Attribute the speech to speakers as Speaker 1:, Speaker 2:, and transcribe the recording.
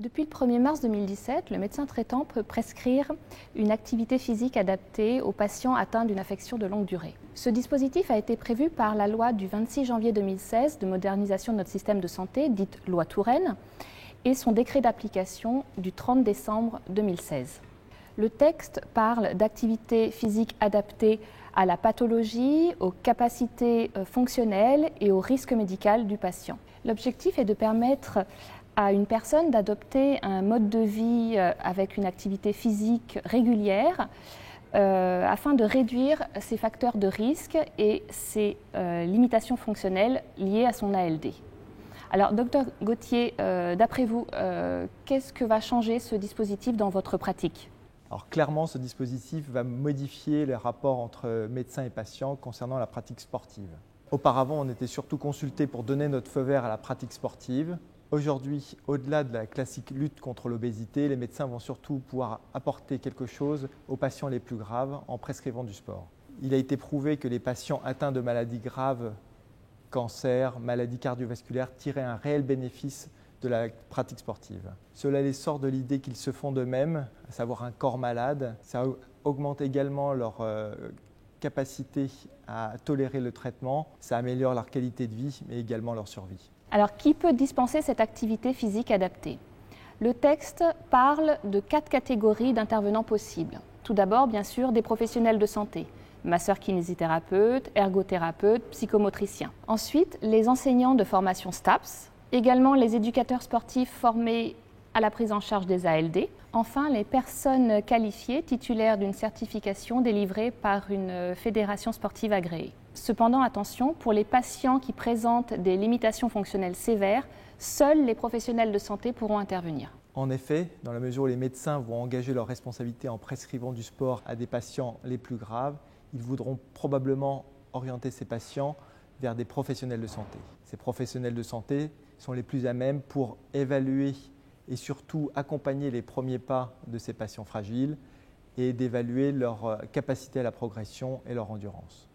Speaker 1: Depuis le 1er mars 2017, le médecin traitant peut prescrire une activité physique adaptée aux patients atteints d'une affection de longue durée. Ce dispositif a été prévu par la loi du 26 janvier 2016 de modernisation de notre système de santé, dite loi Touraine, et son décret d'application du 30 décembre 2016. Le texte parle d'activité physique adaptée à la pathologie, aux capacités fonctionnelles et au risque médical du patient. L'objectif est de permettre à une personne d'adopter un mode de vie avec une activité physique régulière afin de réduire ses facteurs de risque et ses limitations fonctionnelles liées à son ALD. Alors, docteur Gauthier, d'après vous, qu'est-ce que va changer ce dispositif dans votre pratique ?
Speaker 2: Alors clairement, ce dispositif va modifier les rapports entre médecins et patients concernant la pratique sportive. Auparavant, on était surtout consulté pour donner notre feu vert à la pratique sportive. Aujourd'hui, au-delà de la classique lutte contre l'obésité, les médecins vont surtout pouvoir apporter quelque chose aux patients les plus graves en prescrivant du sport. Il a été prouvé que les patients atteints de maladies graves, cancer, maladies cardiovasculaires, tiraient un réel bénéfice de la pratique sportive. Cela les sort de l'idée qu'ils se font d'eux-mêmes, à savoir un corps malade. Ça augmente également leur capacité à tolérer le traitement. Ça améliore leur qualité de vie, mais également leur survie.
Speaker 1: Alors, qui peut dispenser cette activité physique adaptée ? Le texte parle de 4 catégories d'intervenants possibles. Tout d'abord, bien sûr, des professionnels de santé, masseurs kinésithérapeutes, ergothérapeutes, psychomotriciens. Ensuite, les enseignants de formation STAPS, également les éducateurs sportifs formés à la prise en charge des ALD. Enfin, les personnes qualifiées titulaires d'une certification délivrée par une fédération sportive agréée. Cependant, attention, pour les patients qui présentent des limitations fonctionnelles sévères, seuls les professionnels de santé pourront intervenir.
Speaker 2: En effet, dans la mesure où les médecins vont engager leur responsabilité en prescrivant du sport à des patients les plus graves, ils voudront probablement orienter ces patients vers des professionnels de santé. Ces professionnels de santé sont les plus à même pour évaluer et surtout accompagner les premiers pas de ces patients fragiles et d'évaluer leur capacité à la progression et leur endurance.